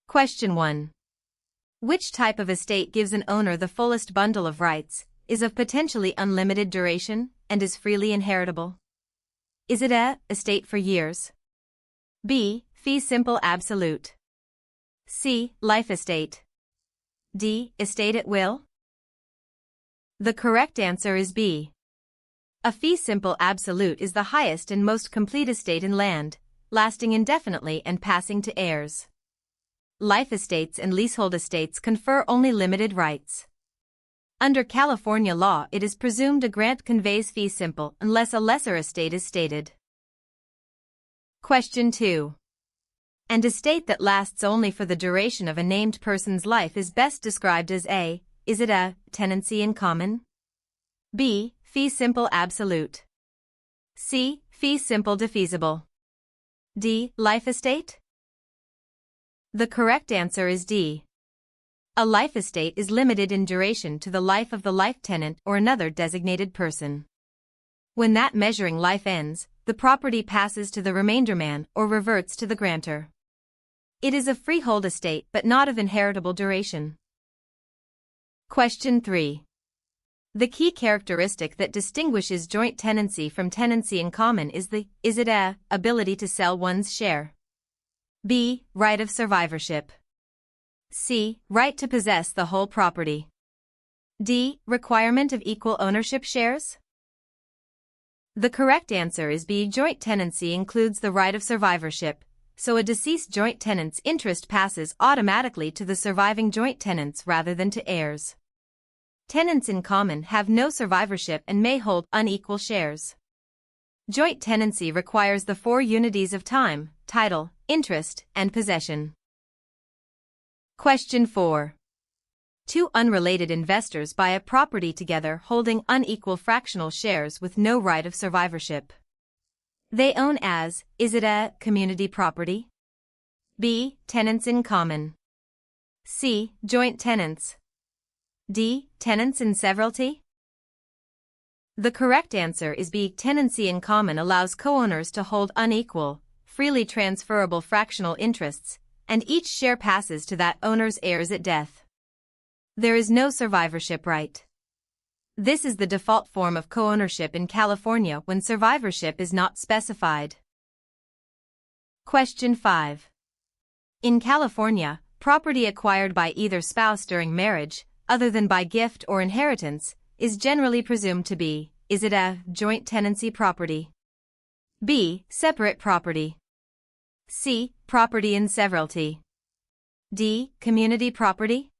Question 1. Which type of estate gives an owner the fullest bundle of rights, is of potentially unlimited duration, and is freely inheritable? Is it A. Estate for years? B. Fee simple absolute? C. Life estate? D. Estate at will? The correct answer is B. A fee simple absolute is the highest and most complete estate in land, lasting indefinitely and passing to heirs. Life estates and leasehold estates confer only limited rights. Under California law, it is presumed a grant conveys fee simple unless a lesser estate is stated. Question 2. An estate that lasts only for the duration of a named person's life is best described as A. Is it A. Tenancy in common? B. Fee simple absolute? C. Fee simple defeasible? D. Life estate? The correct answer is D. A life estate is limited in duration to the life of the life tenant or another designated person. When that measuring life ends, the property passes to the remainderman or reverts to the grantor. It is a freehold estate but not of inheritable duration. Question 3. The key characteristic that distinguishes joint tenancy from tenancy in common is it A. Ability to sell one's share? B. Right of survivorship? C. Right to possess the whole property? D. Requirement of equal ownership shares? The correct answer is B. Joint tenancy includes the right of survivorship, so a deceased joint tenant's interest passes automatically to the surviving joint tenants rather than to heirs. Tenants in common have no survivorship and may hold unequal shares. Joint tenancy requires the 4 unities of time, title, interest, and possession. Question 4. 2 unrelated investors buy a property together holding unequal fractional shares with no right of survivorship. They own as, is it A. Community property? B. Tenants in common? C. Joint tenants? D. Tenants in severalty? The correct answer is B. Tenancy in common allows co-owners to hold unequal, freely transferable fractional interests, and each share passes to that owner's heirs at death. There is no survivorship right. This is the default form of co-ownership in California when survivorship is not specified. Question 5. In California, property acquired by either spouse during marriage, other than by gift or inheritance, is generally presumed to be, is it A. Joint tenancy property? B. Separate property? C. Property in severalty? D. Community property?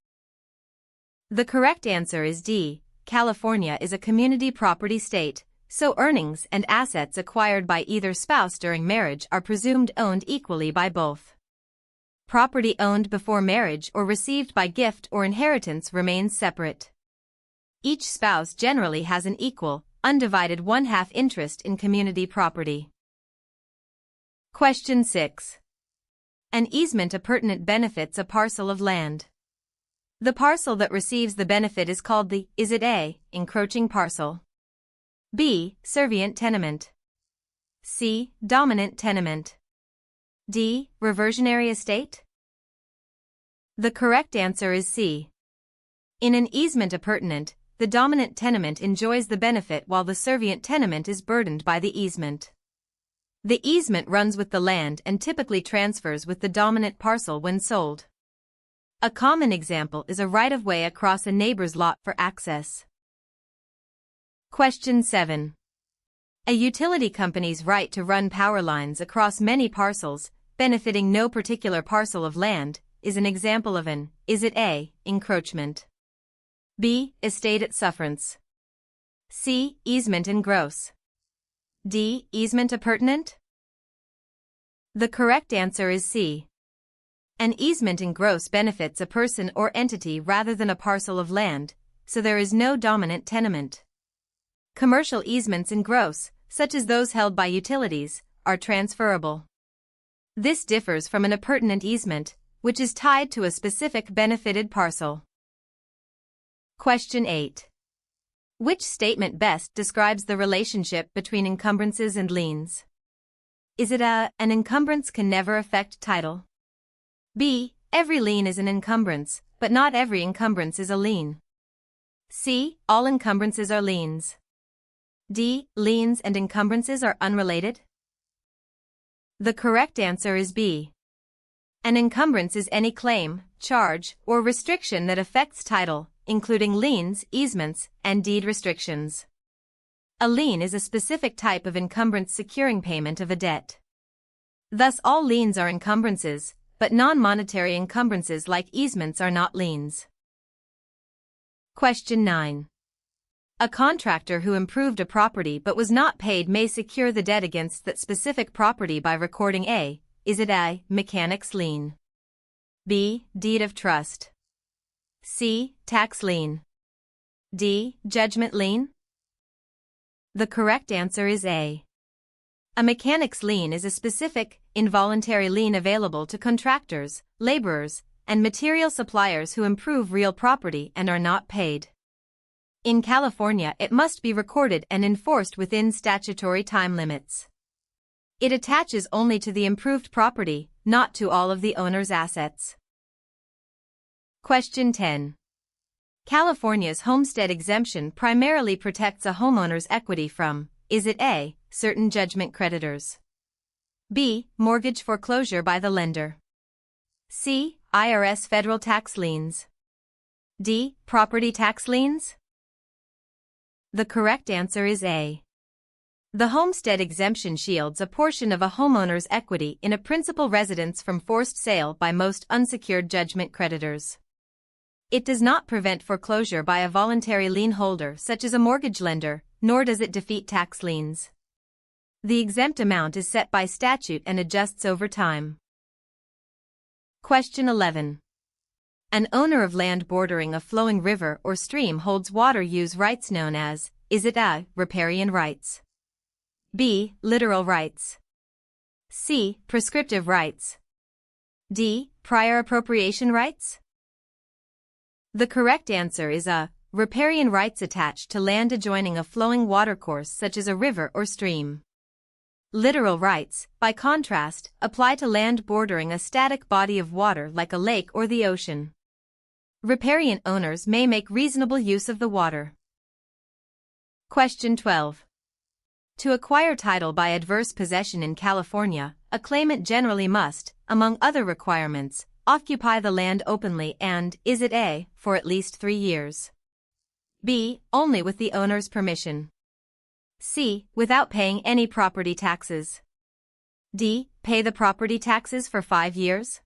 The correct answer is D. California is a community property state, so earnings and assets acquired by either spouse during marriage are presumed owned equally by both. Property owned before marriage or received by gift or inheritance remains separate. Each spouse generally has an equal, undivided 1/2 interest in community property. Question 6. An easement appurtenant benefits a parcel of land. The parcel that receives the benefit is called the, is it A. Encroaching parcel? B. Servient tenement? C. Dominant tenement? D. Reversionary estate? The correct answer is C. In an easement appurtenant, the dominant tenement enjoys the benefit while the servient tenement is burdened by the easement. The easement runs with the land and typically transfers with the dominant parcel when sold. A common example is a right-of-way across a neighbor's lot for access. Question 7. A utility company's right to run power lines across many parcels, benefiting no particular parcel of land, is an example of an, is it A. Encroachment? B. Estate at sufferance? C. Easement in gross? D. Easement appurtenant? The correct answer is C. An easement in gross benefits a person or entity rather than a parcel of land, so there is no dominant tenement. Commercial easements in gross, such as those held by utilities, are transferable. This differs from an appurtenant easement, which is tied to a specific benefited parcel. Question 8. Which statement best describes the relationship between encumbrances and liens? Is it A. An encumbrance can never affect title? B. Every lien is an encumbrance, but not every encumbrance is a lien. C. All encumbrances are liens. D. Liens and encumbrances are unrelated. The correct answer is B. An encumbrance is any claim, charge, or restriction that affects title, including liens, easements, and deed restrictions. A lien is a specific type of encumbrance securing payment of a debt. Thus all liens are encumbrances, but non-monetary encumbrances like easements are not liens. Question 9. A contractor who improved a property but was not paid may secure the debt against that specific property by recording a, is it A, mechanic's lien? B, deed of trust? C, tax lien? D, judgment lien? The correct answer is A. A mechanic's lien is a specific, involuntary lien available to contractors, laborers, and material suppliers who improve real property and are not paid. In California, it must be recorded and enforced within statutory time limits. It attaches only to the improved property, not to all of the owner's assets. Question 10. California's homestead exemption primarily protects a homeowner's equity from, is it A, certain judgment creditors? B, mortgage foreclosure by the lender? C, IRS federal tax liens? D, property tax liens? The correct answer is A. The homestead exemption shields a portion of a homeowner's equity in a principal residence from forced sale by most unsecured judgment creditors. It does not prevent foreclosure by a voluntary lien holder such as a mortgage lender, nor does it defeat tax liens. The exempt amount is set by statute and adjusts over time. Question 11. An owner of land bordering a flowing river or stream holds water use rights known as, is it A, riparian rights? B, littoral rights? C, prescriptive rights? D, prior appropriation rights? The correct answer is A, riparian rights attached to land adjoining a flowing watercourse such as a river or stream. Littoral rights, by contrast, apply to land bordering a static body of water like a lake or the ocean. Riparian owners may make reasonable use of the water. Question 12. To acquire title by adverse possession in California, a claimant generally must, among other requirements, occupy the land openly and, is it A, for at least 3 years? B, only with the owner's permission? C, without paying any property taxes? D, pay the property taxes for 5 years?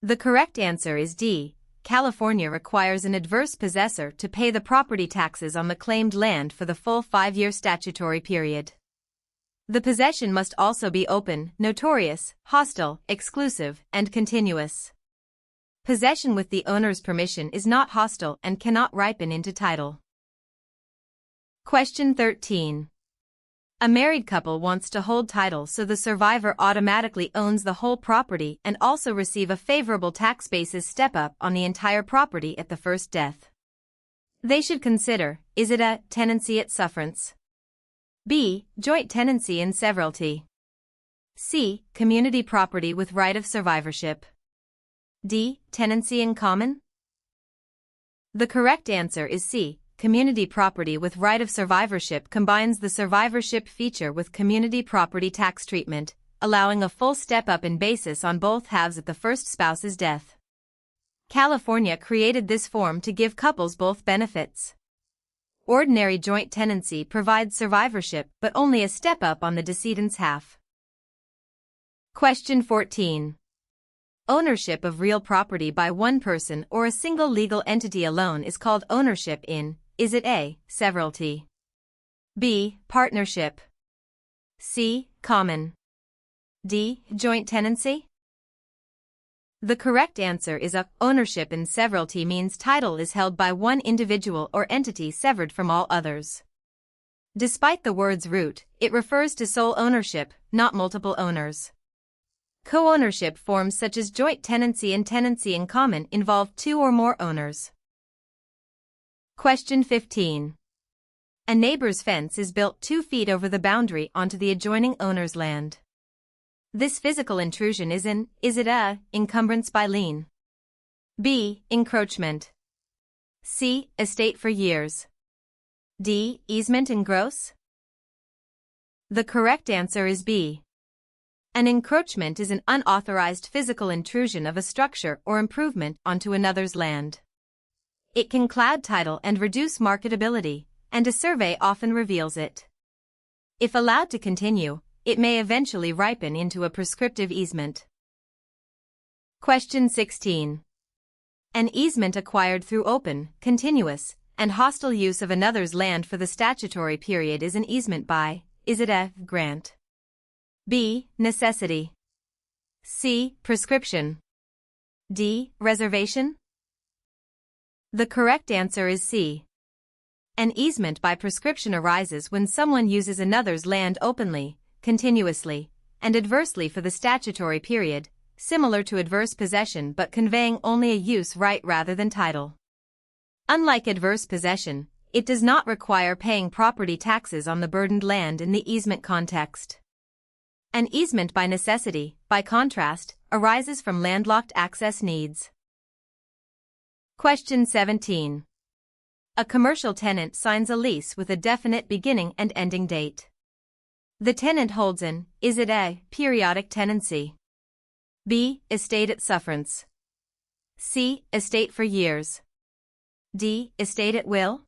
The correct answer is D. California requires an adverse possessor to pay the property taxes on the claimed land for the full 5-year statutory period. The possession must also be open, notorious, hostile, exclusive, and continuous. Possession with the owner's permission is not hostile and cannot ripen into title. Question 13. A married couple wants to hold title so the survivor automatically owns the whole property and also receive a favorable tax basis step-up on the entire property at the first death. They should consider, is it A, tenancy at sufferance? B, joint tenancy in severalty? C, community property with right of survivorship? D, tenancy in common? The correct answer is C. Community property with right of survivorship combines the survivorship feature with community property tax treatment, allowing a full step-up in basis on both halves at the first spouse's death. California created this form to give couples both benefits. Ordinary joint tenancy provides survivorship but only a step-up on the decedent's half. Question 14. Ownership of real property by one person or a single legal entity alone is called ownership in, is it A, severalty? B, partnership? C, common? D, joint tenancy? The correct answer is A. Ownership in severalty means title is held by one individual or entity severed from all others. Despite the word's root, it refers to sole ownership, not multiple owners. Co-ownership forms such as joint tenancy and tenancy in common involve 2 or more owners. Question 15. A neighbor's fence is built 2 feet over the boundary onto the adjoining owner's land. This physical intrusion is it A, encumbrance by lien? B, encroachment? C, estate for years? D, easement in gross? The correct answer is B. An encroachment is an unauthorized physical intrusion of a structure or improvement onto another's land. It can cloud title and reduce marketability, and a survey often reveals it. If allowed to continue, it may eventually ripen into a prescriptive easement. Question 16. An easement acquired through open, continuous, and hostile use of another's land for the statutory period is an easement by, is it A, grant? B, necessity? C, prescription? D, reservation? The correct answer is C. An easement by prescription arises when someone uses another's land openly, continuously, and adversely for the statutory period, similar to adverse possession but conveying only a use right rather than title. Unlike adverse possession, it does not require paying property taxes on the burdened land in the easement context. An easement by necessity, by contrast, arises from landlocked access needs. Question 17. A commercial tenant signs a lease with a definite beginning and ending date. The tenant holds an, is it A, periodic tenancy? B, estate at sufferance? C, estate for years? D, estate at will?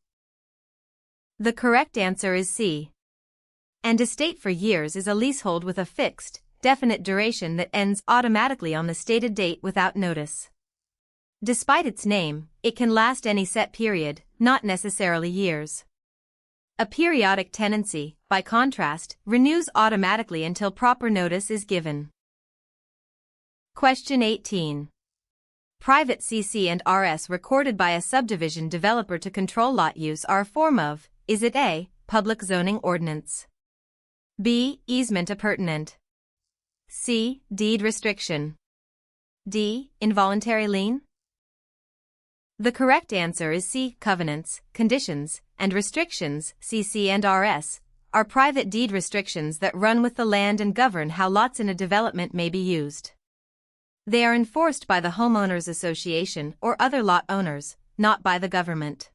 The correct answer is C. An estate for years is a leasehold with a fixed, definite duration that ends automatically on the stated date without notice. Despite its name, it can last any set period, not necessarily years. A periodic tenancy, by contrast, renews automatically until proper notice is given. Question 18. Private CC and RS recorded by a subdivision developer to control lot use are a form of, is it A, public zoning ordinance? B, easement appurtenant? C, deed restriction? D, involuntary lien? The correct answer is C. Covenants, conditions, and restrictions, CC and RS, are private deed restrictions that run with the land and govern how lots in a development may be used. They are enforced by the homeowners association or other lot owners, not by the government.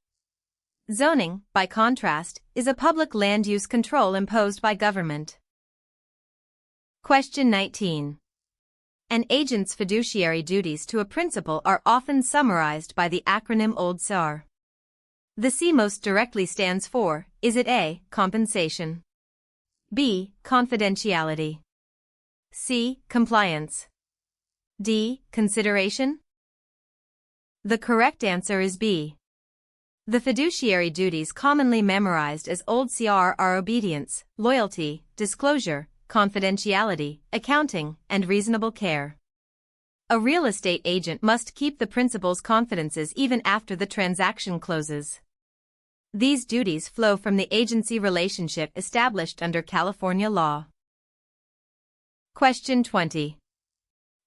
Zoning, by contrast, is a public land use control imposed by government. Question 19. An agent's fiduciary duties to a principal are often summarized by the acronym OLD SAR. The C most directly stands for, is it A, compensation? B, confidentiality? C, compliance? D, consideration? The correct answer is B. The fiduciary duties commonly memorized as OLD CR are obedience, loyalty, disclosure, confidentiality, accounting, and reasonable care. A real estate agent must keep the principal's confidences even after the transaction closes. These duties flow from the agency relationship established under California law. Question 20.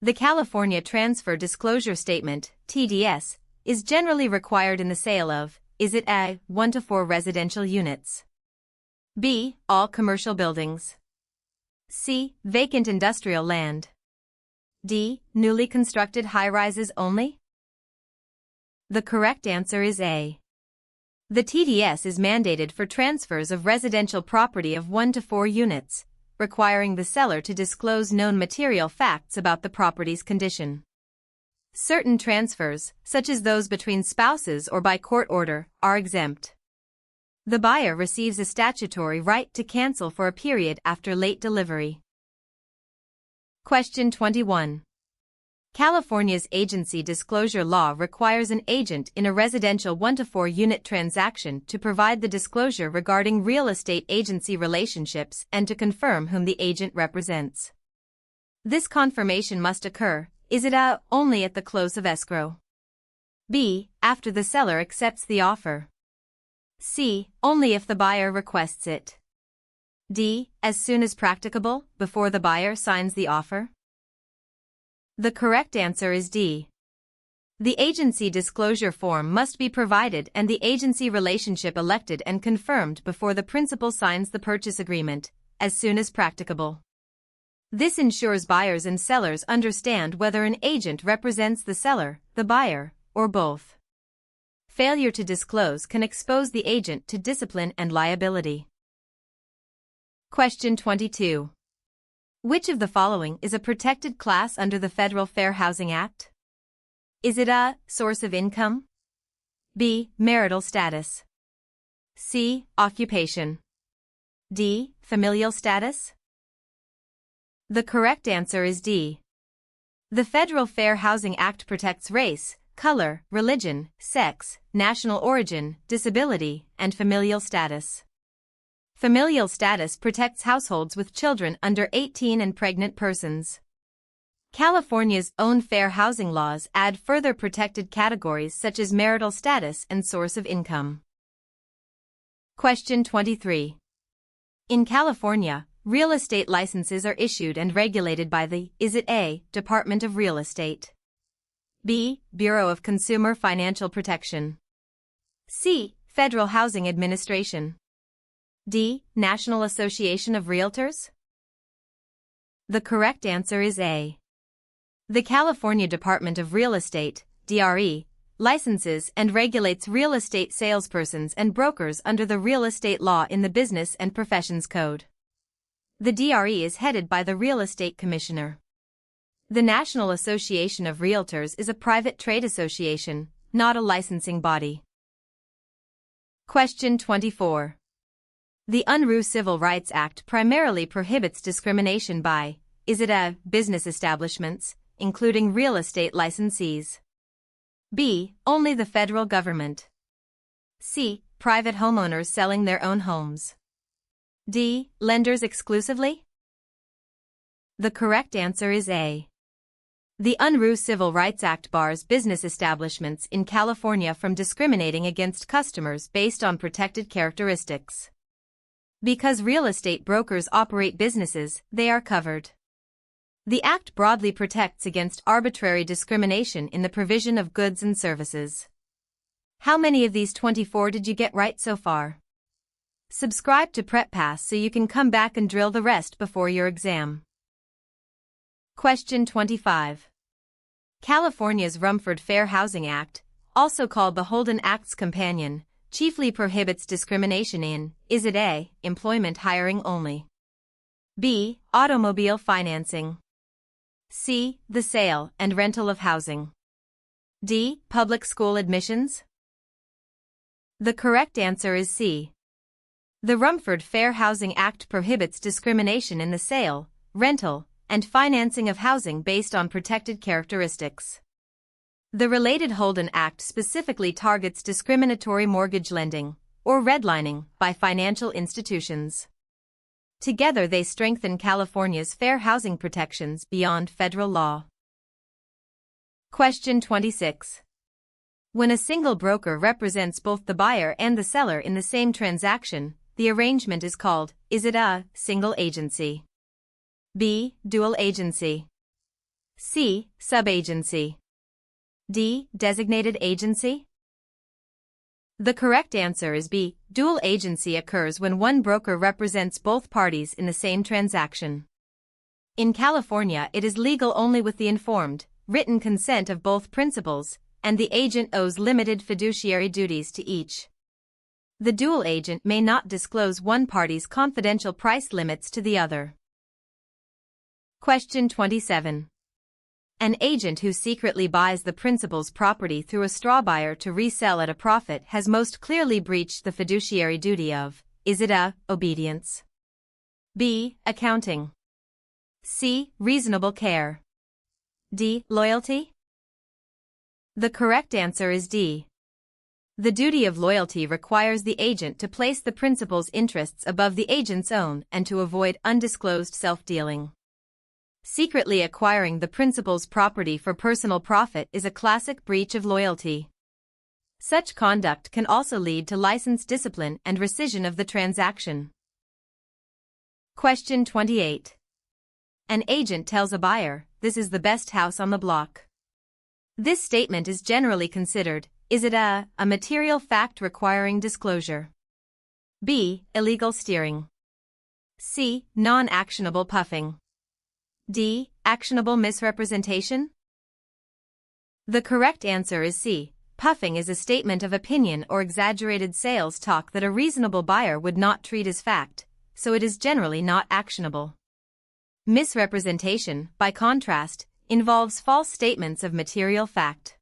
The California Transfer Disclosure Statement, TDS, is generally required in the sale of, is it A, 1 to 4 residential units? B, all commercial buildings? C, vacant industrial land? D, newly constructed high-rises only? The correct answer is A. The TDS is mandated for transfers of residential property of 1 to 4 units, requiring the seller to disclose known material facts about the property's condition. Certain transfers, such as those between spouses or by court order, are exempt. The buyer receives a statutory right to cancel for a period after late delivery. Question 21. California's agency disclosure law requires an agent in a residential 1 to 4 unit transaction to provide the disclosure regarding real estate agency relationships and to confirm whom the agent represents. This confirmation must occur, is it A, only at the close of escrow? B, after the seller accepts the offer? C, only if the buyer requests it? D, as soon as practicable, before the buyer signs the offer? The correct answer is D. The agency disclosure form must be provided and the agency relationship elected and confirmed before the principal signs the purchase agreement, as soon as practicable. This ensures buyers and sellers understand whether an agent represents the seller, the buyer, or both. Failure to disclose can expose the agent to discipline and liability. Question 22. Which of the following is a protected class under the Federal Fair Housing Act? Is it A, source of income? B, marital status? C, occupation? D, familial status? The correct answer is D. The Federal Fair Housing Act protects race, color, religion, sex, national origin, disability, and familial status. Familial status protects households with children under 18 and pregnant persons. California's own fair housing laws add further protected categories such as marital status and source of income. Question 23. In California, real estate licenses are issued and regulated by the, is it A, Department of Real Estate? B, Bureau of Consumer Financial Protection? C, Federal Housing Administration? D, National Association of Realtors? The correct answer is A. The California Department of Real Estate, DRE, licenses and regulates real estate salespersons and brokers under the Real Estate Law in the Business and Professions Code. The DRE is headed by the Real Estate Commissioner. The National Association of Realtors is a private trade association, not a licensing body. Question 24. The Unruh Civil Rights Act primarily prohibits discrimination by, is it A, business establishments, including real estate licensees? B, only the federal government? C, private homeowners selling their own homes? D, lenders exclusively? The correct answer is A. The Unruh Civil Rights Act bars business establishments in California from discriminating against customers based on protected characteristics. Because real estate brokers operate businesses, they are covered. The Act broadly protects against arbitrary discrimination in the provision of goods and services. How many of these 24 did you get right so far? Subscribe to Prep Pass so you can come back and drill the rest before your exam. Question 25. California's Rumford Fair Housing Act, also called the Holden Act's companion, chiefly prohibits discrimination in, is it A, employment hiring only? B, automobile financing? C, the sale and rental of housing? D, public school admissions? The correct answer is C. The Rumford Fair Housing Act prohibits discrimination in the sale, rental, and financing of housing based on protected characteristics. The related Holden Act specifically targets discriminatory mortgage lending, or redlining, by financial institutions. Together they strengthen California's fair housing protections beyond federal law. Question 26. When a single broker represents both the buyer and the seller in the same transaction, the arrangement is called, is it A, single agency? B, dual agency? C, subagency? D, designated agency? The correct answer is B. Dual agency occurs when one broker represents both parties in the same transaction. In California, it is legal only with the informed, written consent of both principals, and the agent owes limited fiduciary duties to each. The dual agent may not disclose one party's confidential price limits to the other. Question 27. An agent who secretly buys the principal's property through a straw buyer to resell at a profit has most clearly breached the fiduciary duty of, is it A, obedience? B, accounting? C, reasonable care? D, loyalty? The correct answer is D. The duty of loyalty requires the agent to place the principal's interests above the agent's own and to avoid undisclosed self-dealing. Secretly acquiring the principal's property for personal profit is a classic breach of loyalty. Such conduct can also lead to license discipline and rescission of the transaction. Question 28. An agent tells a buyer, "This is the best house on the block." This statement is generally considered, is it A material fact requiring disclosure? B, illegal steering? C, non-actionable puffing? D. Actionable misrepresentation? The correct answer is C. Puffing is a statement of opinion or exaggerated sales talk that a reasonable buyer would not treat as fact, so it is generally not actionable. Misrepresentation, by contrast, involves false statements of material fact.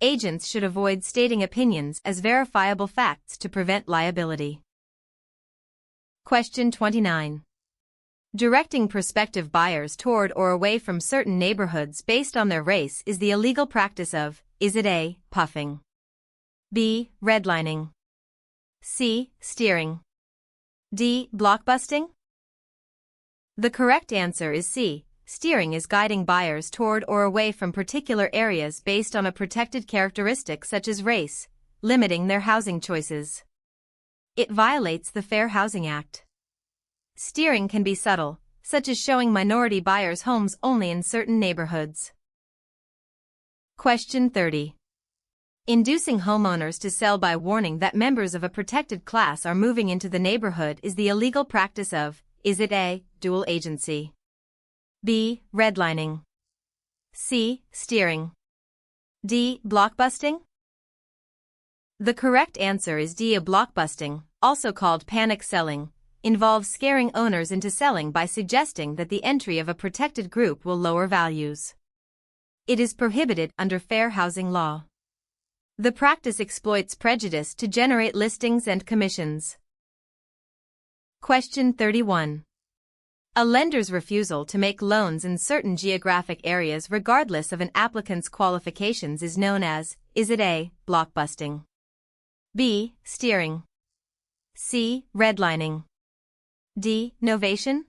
Agents should avoid stating opinions as verifiable facts to prevent liability. Question 29. Directing prospective buyers toward or away from certain neighborhoods based on their race is the illegal practice of, is it A. Puffing, B. Redlining, C. Steering, D. Blockbusting? The correct answer is C. Steering is guiding buyers toward or away from particular areas based on a protected characteristic such as race, limiting their housing choices. It violates the Fair Housing Act. Steering can be subtle, such as showing minority buyers homes only in certain neighborhoods. Question 30. Inducing homeowners to sell by warning that members of a protected class are moving into the neighborhood is the illegal practice of, is it A. Dual agency, B. Redlining, C. Steering, D. Blockbusting? The correct answer is D. Blockbusting, also called panic selling, involves scaring owners into selling by suggesting that the entry of a protected group will lower values. It is prohibited under fair housing law. The practice exploits prejudice to generate listings and commissions. Question 31. A lender's refusal to make loans in certain geographic areas regardless of an applicant's qualifications is known as, is it A. Blockbusting, B. Steering, C. Redlining, D. Novation?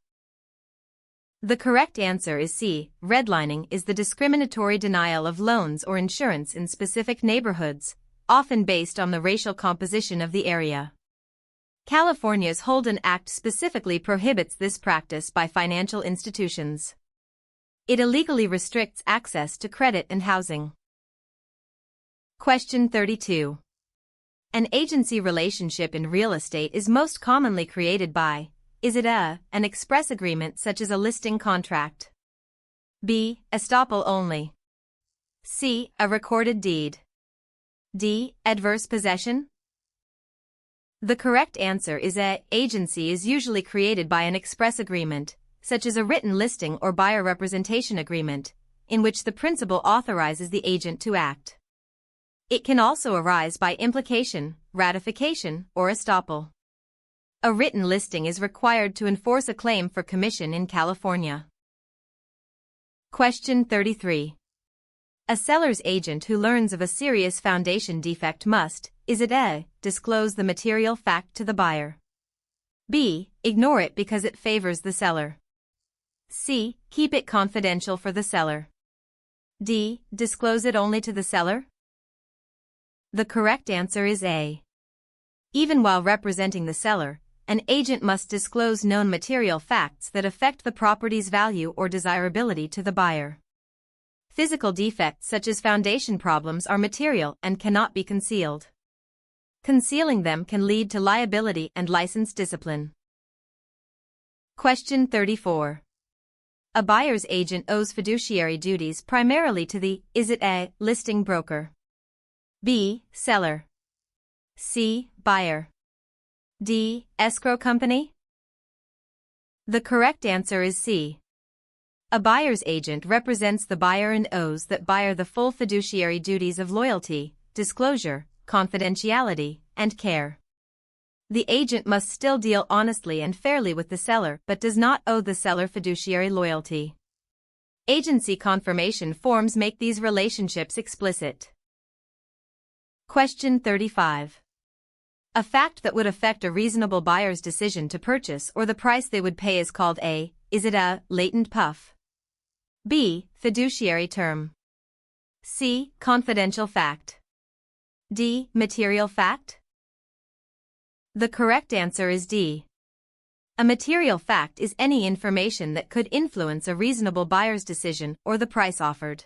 The correct answer is C. Redlining is the discriminatory denial of loans or insurance in specific neighborhoods, often based on the racial composition of the area. California's Holden Act specifically prohibits this practice by financial institutions. It illegally restricts access to credit and housing. Question 32. An agency relationship in real estate is most commonly created by, is it A. An express agreement such as a listing contract, B. Estoppel only, C. A recorded deed, D. Adverse possession? The correct answer is A. Agency is usually created by an express agreement, such as a written listing or buyer representation agreement, in which the principal authorizes the agent to act. It can also arise by implication, ratification, or estoppel. A written listing is required to enforce a claim for commission in California. Question 33. A seller's agent who learns of a serious foundation defect must, is it A. disclose the material fact to the buyer, B. ignore it because it favors the seller, C. keep it confidential for the seller, D. disclose it only to the seller? The correct answer is A. Even while representing the seller, an agent must disclose known material facts that affect the property's value or desirability to the buyer. Physical defects such as foundation problems are material and cannot be concealed. Concealing them can lead to liability and license discipline. Question 34. A buyer's agent owes fiduciary duties primarily to the, is it A. listing broker, B. seller, C. buyer, D. escrow company? The correct answer is C. A buyer's agent represents the buyer and owes that buyer the full fiduciary duties of loyalty, disclosure, confidentiality, and care. The agent must still deal honestly and fairly with the seller but does not owe the seller fiduciary loyalty. Agency confirmation forms make these relationships explicit. Question 35. A fact that would affect a reasonable buyer's decision to purchase or the price they would pay is called A. Is it A. latent puff, B. fiduciary term, C. confidential fact, D. material fact? The correct answer is D. A material fact is any information that could influence a reasonable buyer's decision or the price offered.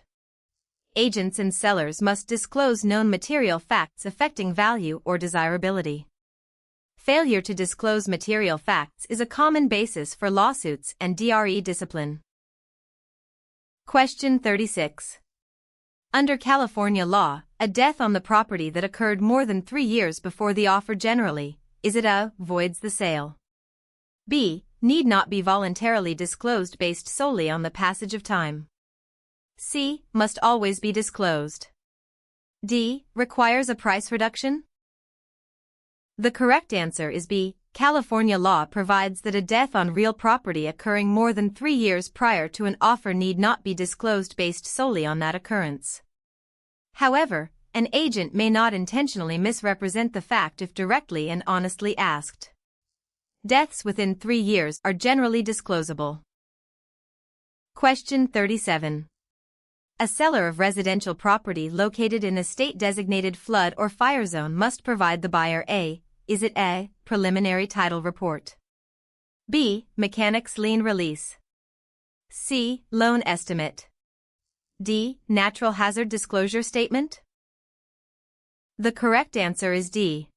Agents and sellers must disclose known material facts affecting value or desirability. Failure to disclose material facts is a common basis for lawsuits and DRE discipline. Question 36. Under California law, a death on the property that occurred more than 3 years before the offer generally, is it A, voids the sale? B, need not be voluntarily disclosed based solely on the passage of time? C, must always be disclosed? D, requires a price reduction? The correct answer is B. California law provides that a death on real property occurring more than 3 years prior to an offer need not be disclosed based solely on that occurrence. However, an agent may not intentionally misrepresent the fact if directly and honestly asked. Deaths within 3 years are generally disclosable. Question 37. A seller of residential property located in a state-designated flood or fire zone must provide the buyer A. Is it A, preliminary title report? B, mechanic's lien release? C, loan estimate? D, natural hazard disclosure statement? The correct answer is D.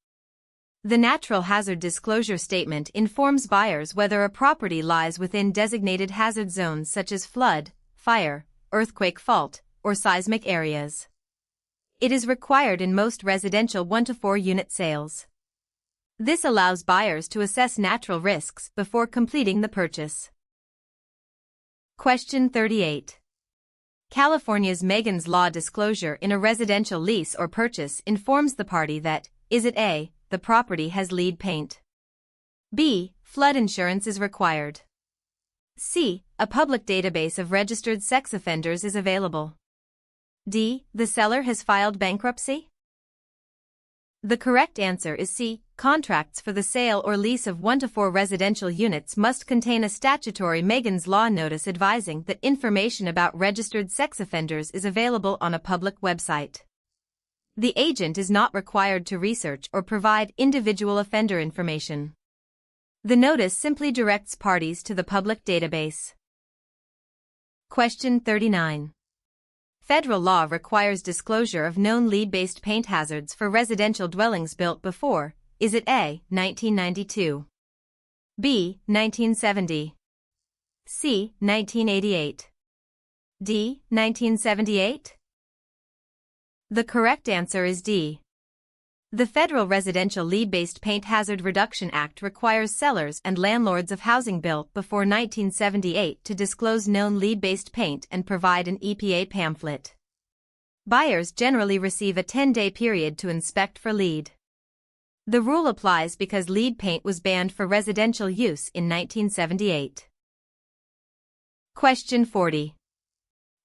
The natural hazard disclosure statement informs buyers whether a property lies within designated hazard zones such as flood, fire, earthquake fault, or seismic areas. It is required in most residential 1 to 4 unit sales. This allows buyers to assess natural risks before completing the purchase. Question 38. California's Megan's Law disclosure in a residential lease or purchase informs the party that, is it A, the property has lead paint? B, flood insurance is required? C, a public database of registered sex offenders is available? D, the seller has filed bankruptcy? The correct answer is C. Contracts for the sale or lease of 1 to 4 residential units must contain a statutory Megan's Law notice advising that information about registered sex offenders is available on a public website. The agent is not required to research or provide individual offender information. The notice simply directs parties to the public database. Question 39. Federal law requires disclosure of known lead-based paint hazards for residential dwellings built before, is it A, 1992? B, 1970? C, 1988? D, 1978? The correct answer is D. The Federal Residential Lead-Based Paint Hazard Reduction Act requires sellers and landlords of housing built before 1978 to disclose known lead-based paint and provide an EPA pamphlet. Buyers generally receive a 10-day period to inspect for lead. The rule applies because lead paint was banned for residential use in 1978. Question 40.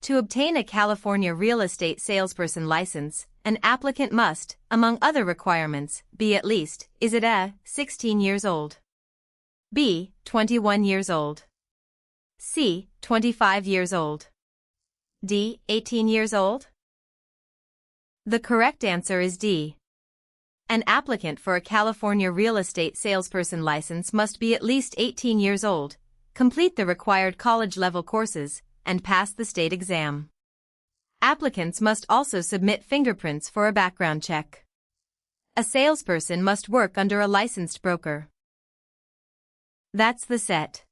To obtain a California Real Estate Salesperson license, an applicant must, among other requirements, be at least, is it A, 16 years old? B, 21 years old? C, 25 years old? D, 18 years old? The correct answer is D. An applicant for a California Real Estate Salesperson license must be at least 18 years old, complete the required college-level courses, and pass the state exam. Applicants must also submit fingerprints for a background check. A salesperson must work under a licensed broker. That's the set.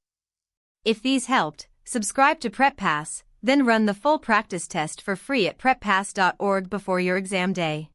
If these helped, subscribe to Prep Pass, then run the full practice test for free at preppass.org before your exam day.